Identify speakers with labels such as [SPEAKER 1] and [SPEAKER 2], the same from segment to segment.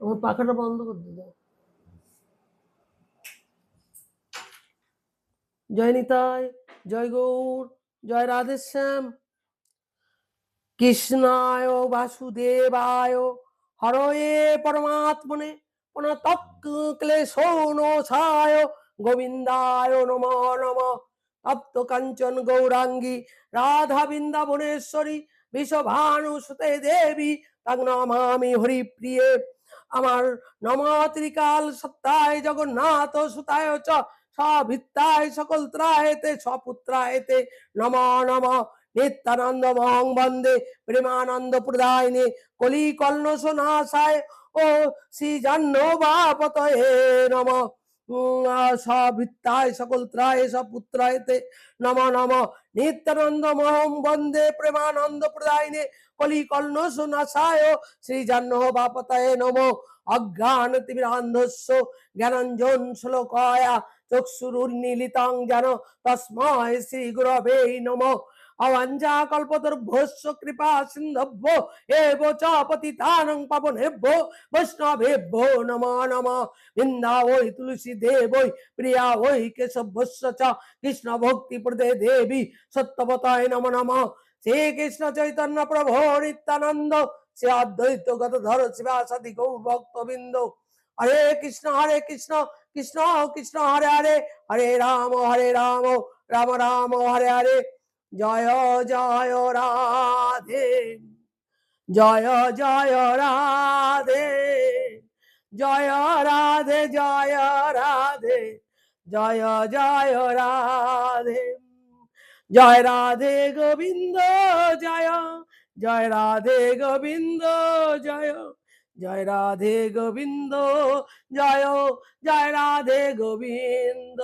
[SPEAKER 1] আমার পাখাটা বন্ধ করতে দাও। জয় নিতাই, জয় গৌর, জয় রাধেশ্যাম। কৃষ্ণায় বাসুদেবায় হরয়ে পরমাত্মনে ক্লেশোনাশায় গোবিন্দায় নমো নমঃ। তপ্ত কাঞ্চন গৌরাঙ্গী রাধা বৃন্দাবনেশ্বরী বিশ্বভানুসুতে দেবী তাং নমামি হরিপ্রিয়ে। আমার নমঃ ত্রিকাল সত্তায় জগন্নাথ সুতায় চ সভিত্তায় সকল ত্রায়েতে সপুত্রায়েতে নমো নমঃ। নিত্যানন্দ মহং বন্দে প্রেমানন্দ প্রদায়নে কলি কল্লস নাশায় ও শ্রী জাহ্নবাপতয়ে নমঃ। সবিত্তায় সকল ত্রায় সপুত্রায়তে নমো নমঃ। নিত্যানন্দ মহং বন্দে প্রেমানন্দ প্রদায়নে কলি কল্লস নাশায় শ্রী জাহ্নবাপতয়ে নমঃ। অজ্ঞান তিমিরান্ধস্য জ্ঞানাঞ্জন শ্লোকয়া চক্ষুরুন্মীলিতং যেন তস্মৈ শ্রী গুরবে নমঃ। অবাঞ্ছা কল্পতরুভ্যশ্চ কৃপা সিন্ধভ্যো এব চ পতিতানাং পাবনেভ্যো বৈষ্ণবেভ্যো নমো নমঃ। বৃন্দা ওই তুলসী দেবৈ প্রিয়া ওই কেশভ্যশ্চ চ কৃষ্ণ ভক্তি প্রদে দেবী সত্যবতায় নমো নমঃ। শ্রী কৃষ্ণ চৈতন্য প্রভু নিত্যানন্দ শ্রী অদ্বৈত গদাধর শিবাসাদি গৌর ভক্তবৃন্দ। হরে কৃষ্ণ কৃষ্ণ কৃষ্ণ হরে হরে, হরে রাম রাম রাম হরে হরে। জয় জয় রাধে, জয় জয় রাধে, জয় রাধে জয় রাধে, জয় জয় রাধে। জয় রাধে গোবিন্দ জয়, জয় রাধে গোবিন্দ জয়, জয় রাধে গোবিন্দ জয়, জয় রাধে গোবিন্দ,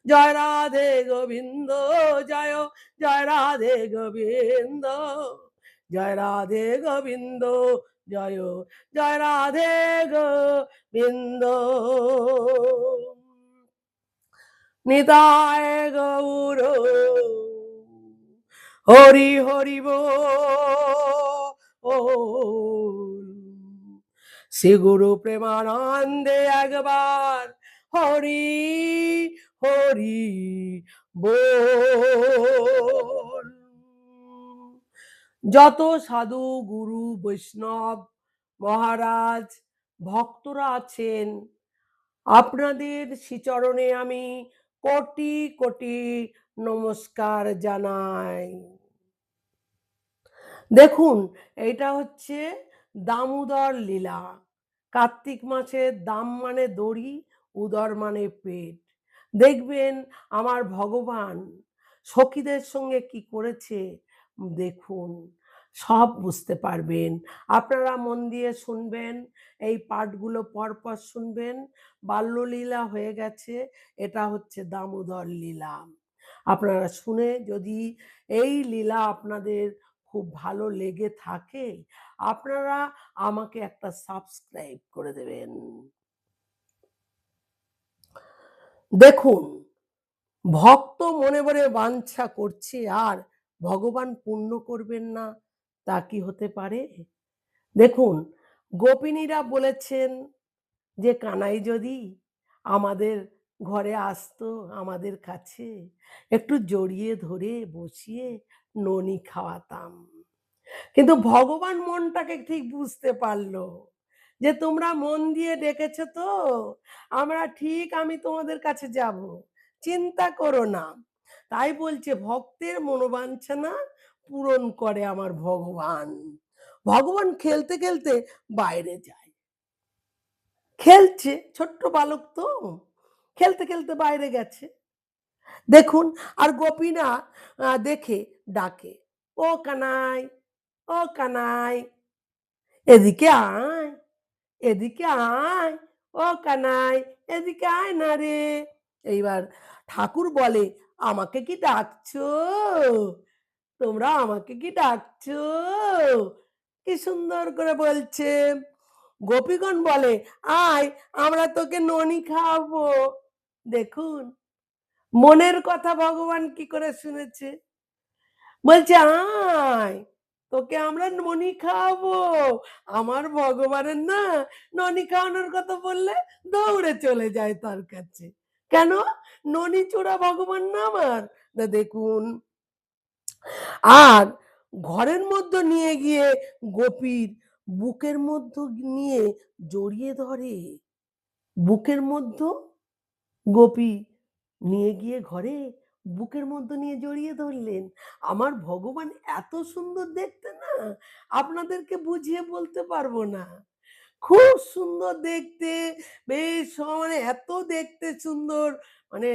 [SPEAKER 1] জয় রাধে গোবিন্দ জয়, জয় রাধে গোবিন্দ, জয় রাধে গোবিন্দ জয়, জয় রাধে গোবিন্দ। নিতাই গৌর হরি হরি বল। শ্রী গুরু প্রেমানন্দে একবার হরি হরি বল। যত সাধু গুরু বৈষ্ণব মহারাজ ভক্তরা আছেন আপনাদের শ্রীচরণে আমি কোটি কোটি নমস্কার জানাই। দেখুন এটা হচ্ছে দামোদর লীলা। কার্তিক মাসের দাম মানে দড়ি, উদর মানে পেট। দেখবেন আমার ভগবান সখীদের সঙ্গে কি করেছে দেখুন, সব বুঝতে পারবেন। আপনারা মন দিয়ে শুনবেন, এই পাঠগুলো পরপর শুনবেন। বাল্যলীলা হয়ে গেছে, এটা হচ্ছে দামোদর লীলা। আপনারা শুনে যদি এই লীলা আপনাদের খুব ভালো লেগে থাকে আপনারা আমাকে একটা সাবস্ক্রাইব করে দেবেন। দেখুন ভক্ত মনে মনে বাঞ্ছা করছে আর ভগবান পূর্ণ করবেন না, তা কি হতে পারে? দেখুন গোপিনীরা বলেছেন যে কানাই যদি আমাদের ঘরে আসতো, আমাদের কাছে একটু জড়িয়ে ধরে বসিয়ে ননি খাওয়াতাম। কিন্তু ভগবান মনটাকে ঠিক বুঝতে পারলো যে তোমরা মন দিয়ে ডেকেছো তো, আমরা ঠিক আমি তোমাদের কাছে যাব, চিন্তা করো না। তাই বলছে ভক্তের মনোবাঞ্ছনা পূরণ করে আমার ভগবান। ভগবান খেলতে খেলতে বাইরে যায়, খেলছে, ছোট্ট বালক তো খেলতে খেলতে বাইরে গেছে। দেখুন আর গোপীনা দেখে ডাকে, ও কানাই, ও কানাই, এদিকে আয়, এদিকে আয়, ও কানাই এদিকে আয় না রে। এইবার ঠাকুর বলে আমাকে কি ডাকছো, তোমরা আমাকে কি ডাকছো? কি সুন্দর করে বলছে। গোপীগণ বলে আয় আমরা তোকে ননি খাওয়াবো। দেখুন মনের কথা ভগবান কি করে শুনেছে, বলছে আয় তোকে আমরা ননি খাওয়াবো। আমার ভগবানের না ননি খাওয়ানোর কথা বললে দৌড়ে চলে যায় তার কাছে। কেন? ননি চোরা ভগবান না আমার। না দেখুন, আর ঘরের মধ্যে নিয়ে গিয়ে গোপীর বুকের মধ্য নিয়ে জড়িয়ে ধরে। বুকের মধ্য গোপী নিয়ে গিয়ে ঘরে বুকের মধ্যে নিয়ে জড়িয়ে ধরলেন। আমার ভগবান এত সুন্দর দেখতে না, আপনাদেরকে বুঝিয়ে বলতে পারবো না। খুব সুন্দর দেখতে, বেশ মানে এত দেখতে সুন্দর, মানে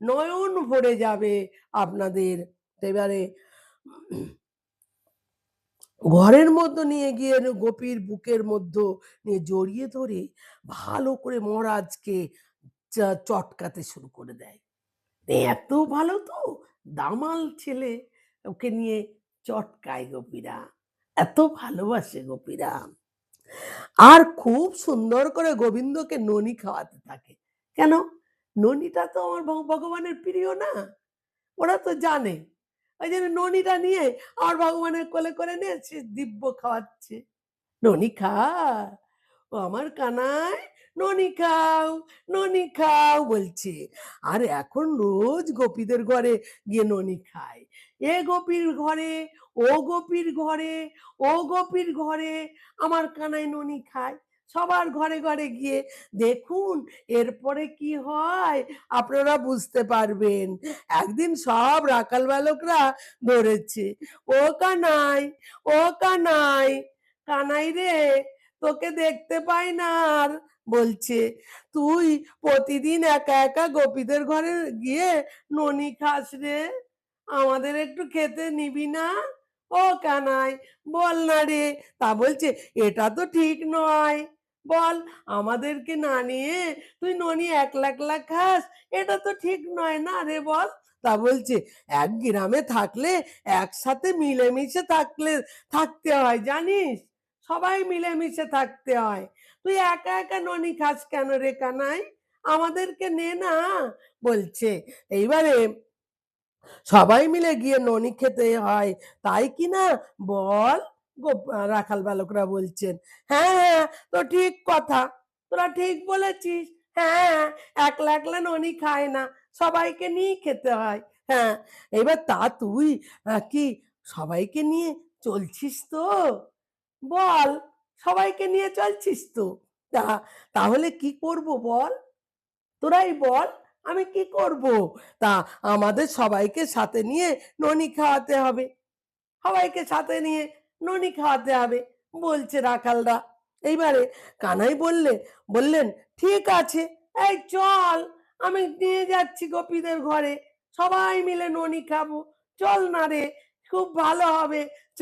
[SPEAKER 1] নয়ন ভরে যাবে আপনাদের। এবারে ঘরের মধ্যে নিয়ে গিয়ে গোপীর বুকের মধ্যে নিয়ে জড়িয়ে ধরে ভালো করে মহারাজকে চটকাতে শুরু করে দেয়। এত ভালো তো, দামাল ছেলে, ওকে নিয়ে চটকায় গোপীরা, এত ভালোবাসে গোপীরা। আর খুব সুন্দর করে গোবিন্দকে ননি খাওয়াতে থাকে। কেন? ননিটা তো আমার ভগবানের প্রিয় না, ওরা তো জানে। ওই জন্য ননিটা নিয়ে আমার ভগবানের কোলে করে নিয়ে সে দিব্য খাওয়াচ্ছে। ননি খা, ও আমার কানাই, ননি খাও, ননি খাও বলছে। আর এখন রোজ গোপীদের ঘরে গিয়ে ননি খায়। এ গোপীর ঘরে, ও গোপীর ঘরে, ও গোপীর ঘরে আমার কানাই ননি খায়। সবার ঘরে ঘরে গিয়ে দেখুন এরপরে কি হয় আপনারা বুঝতে পারবেন। একদিন সব রাখাল বালকরা ধরেছে, ও কানাই, ও কানাই, কানাই রে, তোকে দেখতে পাই না আর। বলছে, তুই প্রতিদিন একা একা গোপীদের ঘরে গিয়ে ননি খাস রে, আমাদের একটু খেতে নিবি না? ও কানাই, বল না রে। তা বলছে, এটা তো ঠিক নয়, বল, আমাদেরকে না নিয়ে তুই ননি একলা একলা খাস, এটা তো ঠিক নয় না রে, বল। তা বলছে, এক গ্রামে থাকলে একসাথে মিলেমিশে থাকতে হয় জানিস, সবাই মিলেমিশে থাকতে হয়। তুই একা একা ননি খাস কেন রে কানাই, আমাদেরকে নে না। বলছে, এইবারে সবাই মিলে গিয়ে ননি খেতে হয়, তাই কি না, বল। রাখাল বালকরা বলছেন, হ্যাঁ হ্যাঁ, তো ঠিক কথা, তোরা ঠিক বলেছিস। হ্যাঁ, একলা একলা ননি খায় না, সবাইকে নিয়ে খেতে হয়। হ্যাঁ, এবার তা তুই কি সবাইকে নিয়ে চলছিস তো, বল, সবাইকে নিয়ে চলছিস তো, তা তাহলে কি করব বল, তোরাই বল, আমি কি করব। তা আমাদের সবাইকে সাথে নিয়ে ননি খাওয়াতে হবে, সবাইকে সাথে নিয়ে ননি খাওয়াতে হবে বলছে রাখালরা। এইবারে কানাই বললেন, ঠিক আছে, এই চল, আমি নিয়ে যাচ্ছি গোপীদের ঘরে, সবাই মিলে ননি খাবো, চল না রে, খুব ভালো হবে, চ।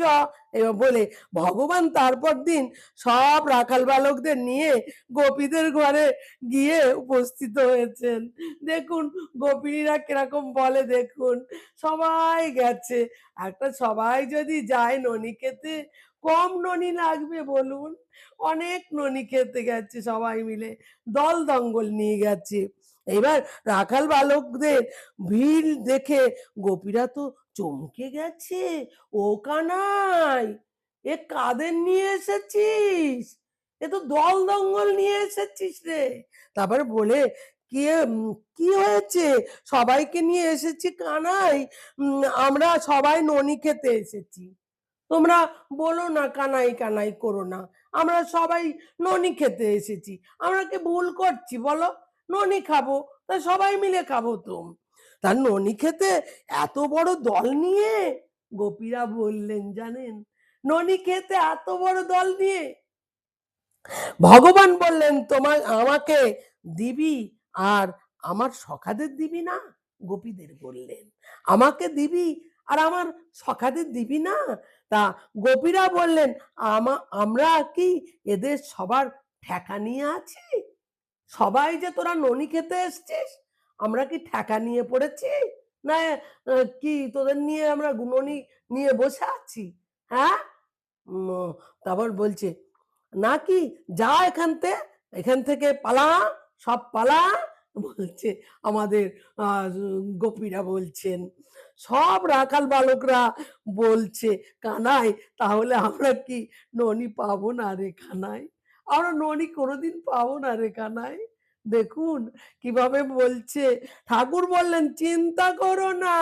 [SPEAKER 1] এবার বলে ভগবান তারপর দিন সব রাখাল বালকদের নিয়ে গোপীদের ঘরে গিয়ে উপস্থিত হয়েছেন। দেখুন গোপিনীরা কিরকম বলে, দেখুন সবাই গেছে, একটা সবাই যদি যায় ননি খেতে, কম ননি লাগবে বলুন? অনেক ননি খেতে গেছে সবাই মিলে, দল দঙ্গল নিয়ে গেছে। এবার রাখাল বালকদের ভিড় দেখে গোপীরা তো চমকে গেছে, ও কানাই, এ কাদের নিয়ে এসেছিস, এ তো দল দঙ্গল নিয়ে এসেছিস রে। তারপরে বলে, কি কি হয়েছে, সবাইকে নিয়ে এসেছি কানাই, আমরা সবাই ননি খেতে এসেছি, তোমরা বলো না কানাই কানাই করো না, আমরা সবাই ননি খেতে এসেছি, আমরা কি ভুল করছি বলো, ননি খাবো, তা সবাই মিলে খাবো তো। তার ননি খেতে এত বড় দল নিয়ে, গোপীরা বললেন জানেন, ননি খেতে এত বড় দল নিয়ে ভগবান বললেন, তোমার আমাকে দিবি আর আমার সখাদের দিবি না। গোপীদের বললেন, আমাকে দিবি আর আমার সখাদের দিবি না। তা গোপীরা বললেন, আমরা কি এদের সবার ঠেকা নিয়ে আছি, সবাই যে তোরা ননি খেতে এসছিস, আমরা কি ঠেকা নিয়ে পড়েছি, না কি তোদের নিয়ে আমরা ননি নিয়ে বসে আছি, হ্যাঁ। তারপর বলছে, নাকি যা এখান থেকে পালা, সব পালা, বলছে আমাদের গোপীরা বলছেন, সব রাখাল বালকরা বলছে, কানাই তাহলে আমরা কি ননি পাবো না রে কানাই? আমরা ননি কোনোদিন পাবো না রে কানাই। দেখুন কিভাবে বলছে। ঠাকুর বললেন, চিন্তা করো না,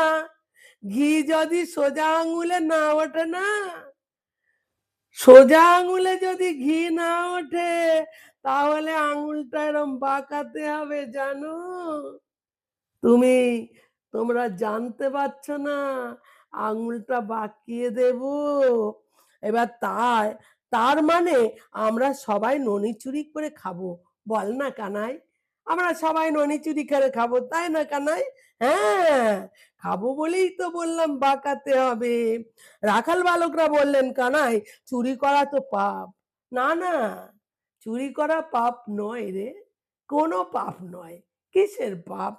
[SPEAKER 1] ঘি যদি সোজা আঙুলে না ওঠে না, সোজা আঙুলে যদি ঘি না ওঠে, তাহলে আঙুলটা এরম বাঁকাতে হবে জানো? তুমি তোমরা জানতে পারছো না, আঙুলটা বাঁকিয়ে দেব। এবার তার মানে আমরা সবাই ননি চুরি করে খাবো, বল না কানাই? আমরা সবাই ননি চুরি করে খাবো, তাই না কানাই? হ্যাঁ, খাবো বলেই তো বললাম বাঁকাতে হবে। রাখাল বালকরা বললেন, কানাই চুরি করা তো পাপ। না না, চুরি করা পাপ নয় রে, কোনো পাপ নয়। কিসের পাপ?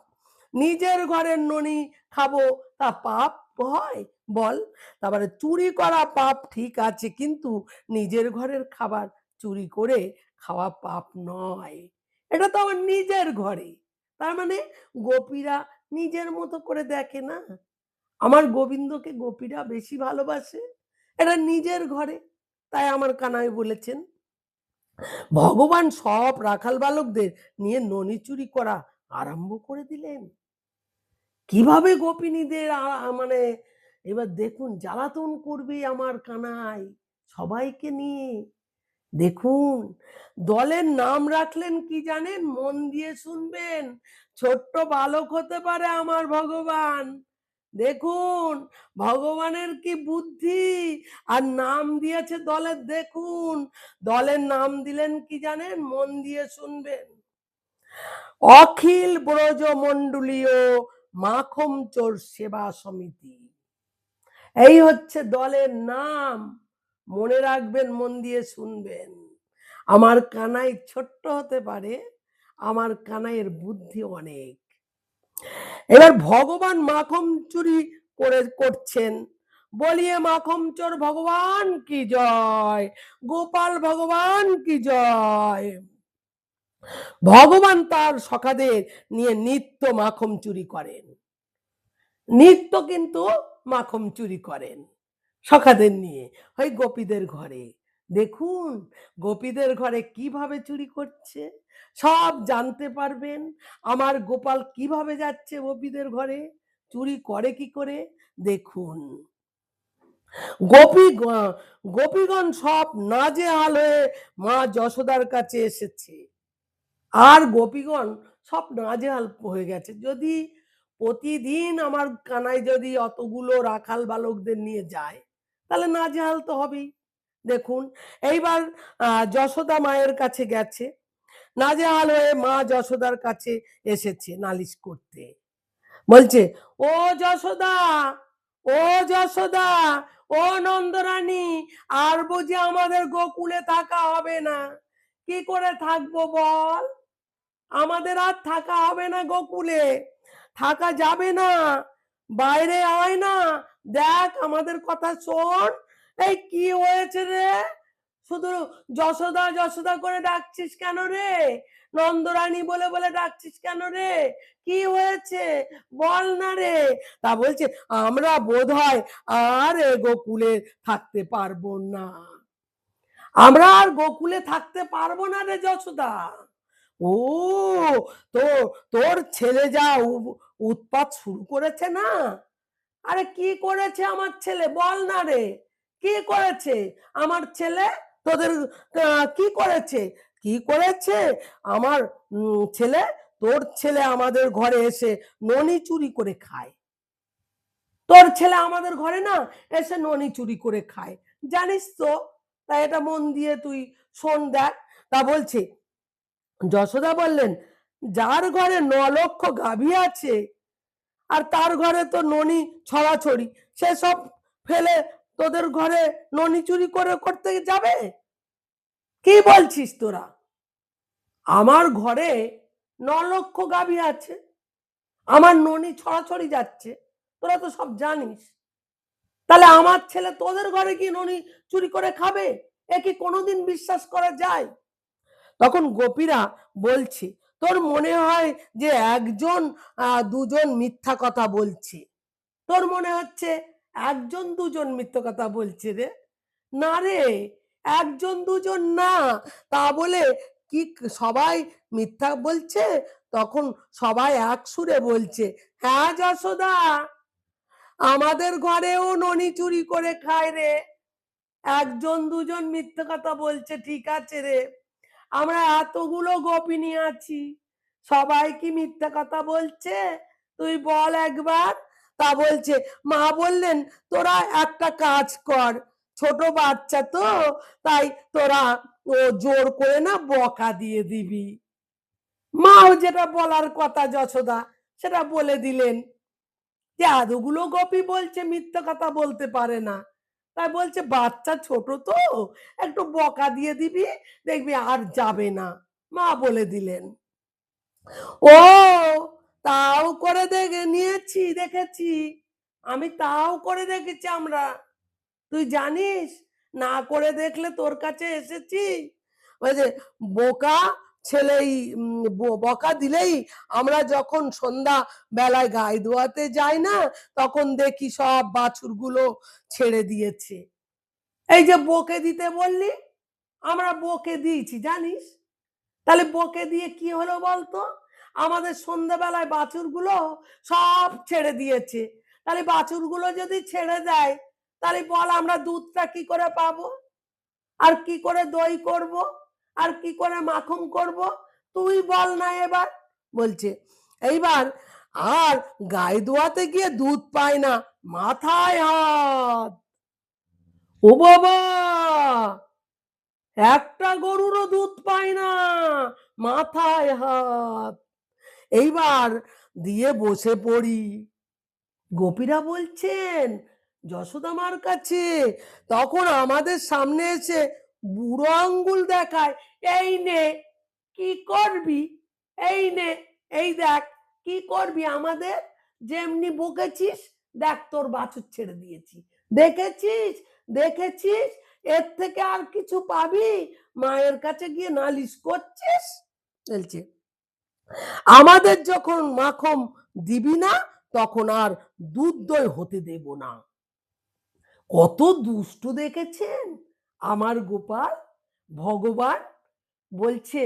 [SPEAKER 1] নিজের ঘরের ননি খাবো, তা পাপ হয় বল? তারপরে চুরি করা পাপ ঠিক আছে, কিন্তু নিজের ঘরের খাবার চুরি করে খাওয়া পাপ নয়। এটা তো আমার নিজের ঘরে। তার মানে গোপীরা নিজের মতো করে দেখে না, আমার গোবিন্দকে গোপীরা বেশি ভালোবাসে, এটা নিজের ঘরে। তাই আমার কানাই বলেছেন, ভগবান সব রাখাল বালকদের নিয়ে ননি চুরি করা আরম্ভ করে দিলেন। কিভাবে গোপিনীদের মানে এবার দেখুন জ্বালাতন করবে আমার কানাই সবাইকে নিয়ে। দেখুন দলের নাম রাখলেন কি জানেন? মন দিয়ে শুনবেন। ছোট্ট বালক হতে পারে আমার ভগবান। দেখুন ভগবানের কি বুদ্ধি, আর নাম দিয়েছে দলের। দেখুন দলের নাম দিলেন কি জানেন? মন দিয়ে শুনবেন। অখিল ব্রজমণ্ডলীয় মাখম চোর সেবা সমিতি, এই হচ্ছে দলের নাম। মনে রাখবেন, মন দিয়ে শুনবেন। আমার কানাই ছোট্ট হতে পারে, আমার কানাইয়ের বুদ্ধি অনেক। এবার ভগবান মাখন চুরি করছেন, বলিয়ে মাখন চোর ভগবান কি জয়, গোপাল ভগবান কি জয়। ভগবান তার সখাদের নিয়ে নিত্য মাখন চুরি করেন, নিত্য কিন্তু মাখন চুরি করেন সখাদের নিয়ে ওই গোপীদের ঘরে। দেখুন গোপীদের ঘরে কিভাবে চুরি করছে, সব জানতে পারবেন। আমার গোপাল কিভাবে যাচ্ছে গোপীদের ঘরে, চুরি করে কি করে দেখুন। গোপীগণ সব নাজেহাল হয়ে মা যশোদার কাছে এসেছে। আর গোপীগণ সব নাজেহাল হয়ে গেছে। যদি প্রতিদিন আমার কানাই যদি অতগুলো রাখাল বালকদের নিয়ে যায়, তাহলে নাজেহাল তো হবেই। দেখুন এইবার যশোদা মায়ের কাছে গেছে, নাজেহাল হয়ে মা যশোদার কাছে এসেছে নালিশ করতে। বলছে, ও যশোদা, ও যশোদা, ও নন্দরানী, আর বুঝি আমাদের গোকুলে থাকা হবে না? কি করে থাকবো বল? আমাদের আর থাকা হবে না, গোকুলে থাকা যাবে না। বাইরে আয় না, দেখ আমাদের কথা শোন। এই কি হয়েছে রে? শুধু যশোদা যশোদা করে ডাকছিস কেন রে? নন্দরানী বলে বলে ডাকছিস কেন রে? কি হয়েছে বল না রে? তা বলছে, আমরা বোধহয় আর এ গোকুলে থাকতে পারবো না, আমরা আর গোকুলে থাকতে পারবো না রে যশোদা। ও, তো তোর ছেলে যা উৎপাত শুরু করেছে না। আরে কি করেছে আমার ছেলে বল না রে? কি করেছে আমার ছেলে তোদের? কি করেছে? কি করেছে আমার ছেলে? তোর ছেলে আমাদের ঘরে এসে ননি চুরি করে খায়। তোর ছেলে আমাদের ঘরে না এসে ননি চুরি করে খায়, জানিস তো? তাই এটা মন দিয়ে তুই শোন, দেখ। তা বলছে, যশোদা বললেন, যার ঘরে 9 লক্ষ গাভী আছে আর তার ঘরে তো ননি ছড়াছড়ি, সে সব ফেলে তোদের ঘরে ননি চুরি করে করতে যাবে? কি বলছিস তোরা? আমার ঘরে 9 লক্ষ গাভী আছে, আমার ননি ছড়াছড়ি যাচ্ছে, তোরা তো সব জানিস। তাহলে আমার ছেলে তোদের ঘরে কি ননি চুরি করে খাবে? এ কি কোনোদিন বিশ্বাস করা যায়? তখন গোপীরা বলছে, তোর মনে হয় যে একজন দুজন মিথ্যা কথা বলছে, তোর মনে হচ্ছে একজন দুজন মিথ্যা কথা বলছে রে। না রে, একজন দুজন না, তা বলে কি সবাই মিথ্যা বলছে? তখন সবাই এক সুরে বলছে, হ্যাঁ যশোদা, আমাদের ঘরেও ননি চুরি করে খায় রে। একজন দুজন মিথ্যে কথা বলছে ঠিক আছে রে, আমরা এতগুলো গোপিনী আছি, সবাই কি মিথ্যে কথা বলছে? তুই বল একবার। তা বলছে, মা বললেন তোরা একটা কাজ কর, ছোট বাচ্চা তো, তাই তোরা ও জোর করে না বকা দিয়ে দিবি। মাও যেটা বলার কথা যশোদা সেটা বলে দিলেন, যে এতগুলো গোপী বলছে মিথ্যে কথা বলতে পারে না, তাই বলছে বাচ্চা ছোট তো, একটু বকা দিয়ে দিবি, দেখবি আর যাবে না। মা বলে দিলেন। ও, তাও করে দেখে নিয়েছি, দেখেছি আমি, তাও করে দেখেছি আমরা। তুই জানিস, না করে দেখলে তোর কাছে এসেছি। ওই যে বোকা ছেলেই বকা দিলেই আমরা যখন সন্ধ্যা বেলায় গায়ে ধোয়াতে যাই না, তখন দেখি সব বাছুরগুলো ছেড়ে দিয়েছে। এই যে বকে দিতে বললি, আমরা বকে দিয়েছি জানিস। তাহলে বকে দিয়ে কি হলো বলতো? আমাদের সন্ধ্যাবেলায় বাছুরগুলো সব ছেড়ে দিয়েছে। তাহলে বাছুরগুলো যদি ছেড়ে দেয়, তাহলে বল আমরা দুধটা কি করে পাবো, আর কি করে দই করব, আর কি করে মাখন করব? তুই বল না এবার। বলছে এইবার আর গায়ে ধোয়াতে গিয়ে দুধ পায় না, মাথায় হাত। ও বাবা, একটা গরুরও দুধ পায় না, মাথায় হাত। এইবার দিয়ে বসে পড়ি। গোপীরা বলছেন যশোদা মার কাছে, তখন আমাদের সামনে এসে বুড়ো আঙ্গুল দেখায়, এই নে কি করবি, এই নে, এই দেখ কি করবি আমাদের, যেমনি বকেছিস, দেখ তোর বাছুর ছেড়ে দিয়েছি, দেখেছিস, দেখেছিস, এর থেকে আর কিছু পাবি? মায়ের কাছে গিয়ে নালিশ করছিস। বলছে আমাদের যখন মাখন দিবি না, তখন আর দুধ দই হতে দেব না। কত দুষ্টু দেখেছেন আমার গোপাল। ভগবান বলছে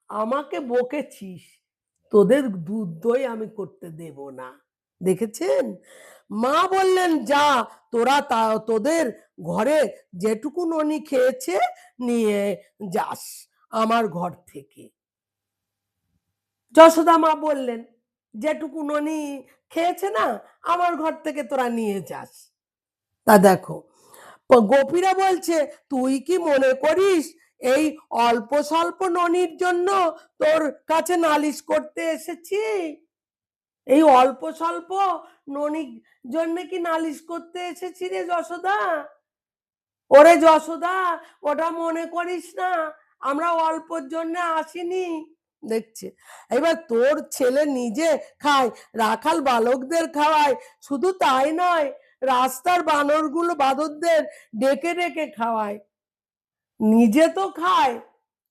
[SPEAKER 1] আমাকে বকেছিস, তোদের দুধ দই আমি করতে দেব না। দেখেছেন? মা বললেন যা, তোরা তোদের ঘরে যেটুকু ননি খেয়েছে নিয়ে যাস আমার ঘর থেকে। যশোদা মা বললেন যেটুকু ননি খেয়েছে না, আমার ঘর থেকে তোরা নিয়ে যাস। তা দেখো, গোপীরা বলছে তুই কি মনে করিস এই অল্প স্বল্প ননির জন্য তোর কাছে নালিশ করতে এসেছি? এই অল্প স্বল্প ননির জন্য কি নালিশ করতে এসেছি রে যশোদা? ওরে যশোদা, ওটা মনে করিস না, আমরা অল্পর জন্য আসিনি। দেখছে এবার তোর ছেলে নিজে খায়, রাখাল বালকদের খাওয়ায়, শুধু তাই নয়, রাস্তার বাঁদরদের ডেকে ডেকে খাওয়ায়। নিজে তো খায়,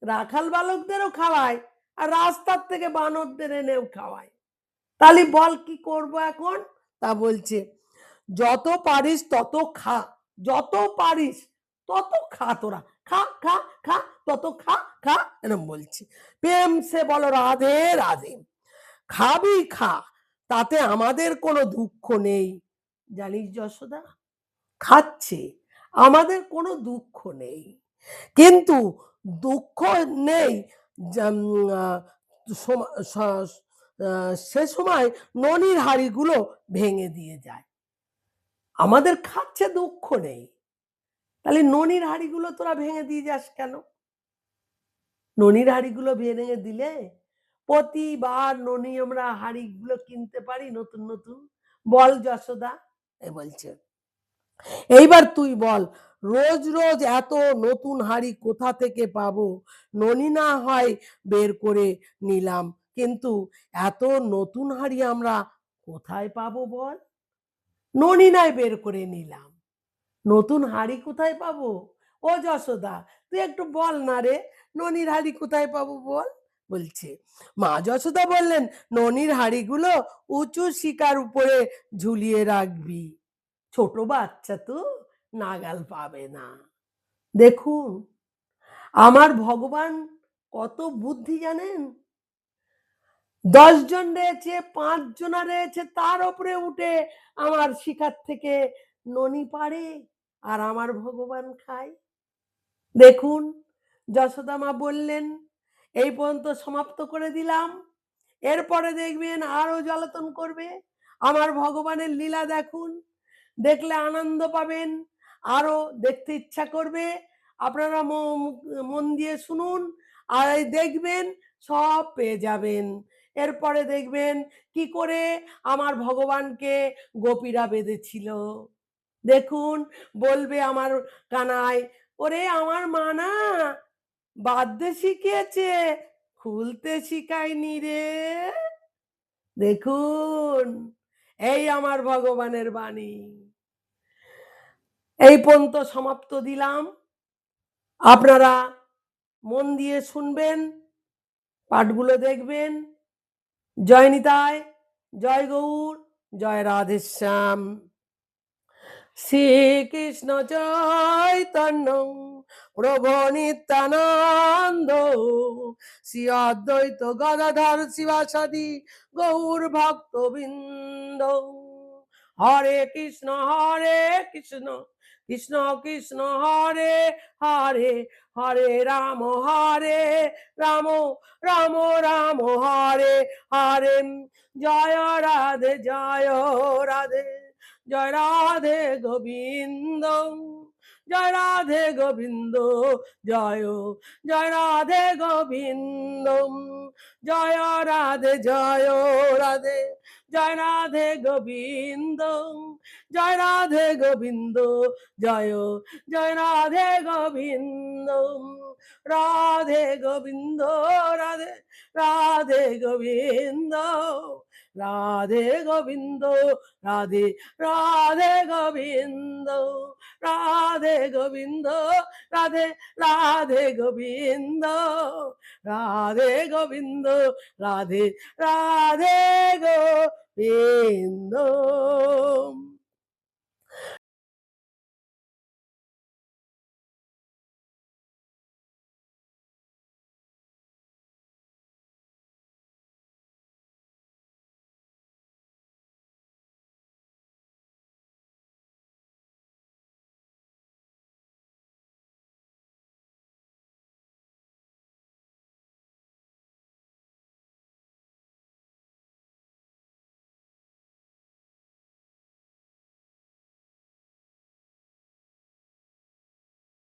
[SPEAKER 1] রাখাল বালকদেরও খাওয়ায়, আর রাস্তার থেকে বানরদের এনেও খাওয়ায়। তাহলে বল কি করব এখন? তা বলছে যত পারিস তত খা, যত পারিস তত খা, তোরা খা খা খা, তত খা খা, এরকম বলছি। প্রেম সে বলো রাধে রাধে, খাবি খা, তাতে আমাদের কোনো দুঃখ নেই। জানিস যশোদা, খাচ্ছে, আমাদের কোনো দুঃখ নেই, কিন্তু দুঃখ নেই সে সময় ননির হাড়িগুলো ভেঙে দিয়ে যায়। আমাদের খাচ্ছে, দুঃখ নেই, তাহলে ননির হাড়িগুলো তোরা ভেঙে দিয়ে যাস কেন? ননির হাড়িগুলো ভেঙে দিলে প্রতিবার ননি আমরা হাড়িগুলো কিনতে পারি নতুন নতুন, বল যশোদা। এ বলছে এইবার তুই বল, রোজ রোজ এত নতুন হাড়ি কোথা থেকে পাবো? ননি না হয় বের করে নিলাম, কিন্তু এত নতুন হাড়ি আমরা কোথায় পাবো বল? ননি নাই বের করে নিলাম, নতুন হাড়ি কোথায় পাবো? ও যশোদা, তুই একটু বল না রে, ননির হাড়ি কোথায় পাবো বল। বলছে। মা যশোদা বললেন, ননির হাঁড়িগুলো উঁচু শিকার উপরে ঝুলিয়ে রাখবি, ছোট বাচ্চা তো নাগাল পাবে না। দেখুন আমার ভগবান কত বুদ্ধি জানেন। 10 জন রয়েছে, 5 জনা রয়েছে, তার উপরে উঠে আমার শিখার থেকে ননি পাড়ে আর আমার ভগবান খায়। দেখুন যশোদা মা বললেন, এই পর্যন্ত সমাপ্ত করে দিলাম, এরপরে দেখবেন আরো জ্বালাতন করবে। আমার ভগবানের লীলা দেখুন, দেখলে আনন্দ পাবেন, আরো দেখতে ইচ্ছা করবে। আপনারা মন দিয়ে শুনুন আর এই দেখবেন সব পেয়ে যাবেন। এরপরে দেখবেন কি করে আমার ভগবানকে গোপীরা বেঁধেছিল। দেখুন বলবে আমার কানাই, ওরে আমার মা না বাঁধতে শিখিয়েছে, খুলতে শিখায়নি রে। দেখুন এই আমার ভগবানের বাণী। এই পর্যন্ত সমাপ্ত দিলাম, আপনারা মন দিয়ে শুনবেন, পাঠগুলো দেখবেন। জয় নিতাই, জয় গৌর, জয় রাধেশ্যাম। শ্রীকৃষ্ণ চৈতন্য প্রভু নিত্যানন্দ, শ্রী অদ্বৈত গদাধর শিবাসাদি গৌর ভক্তবৃন্দ। হরে কৃষ্ণ কৃষ্ণ কৃষ্ণ হরে হরে, হরে রাম রাম রাম হরে হরে। জয় রাধে জয় রাধে, জয় রাধে গোবিন্দ, জয় রাধে গোবিন্দ, জয় জয় রাধে গোবিন্দ, জয় রাধে জয় রাধে, জয় রাধে গোবিন্দ, জয় রাধে গোবিন্দ, জয় জয় রাধে গোবিন্দ, রাধে গোবিন্দ, রাধে রাধে গোবিন্দ, রাধে গোবিন্দ, রাধে রাধে গোবিন্দ, রাধে গোবিন্দ, রাধে রাধে গোবিন্দ, রাধে গোবিন্দ, রাধে রাধে গোবিন্দ।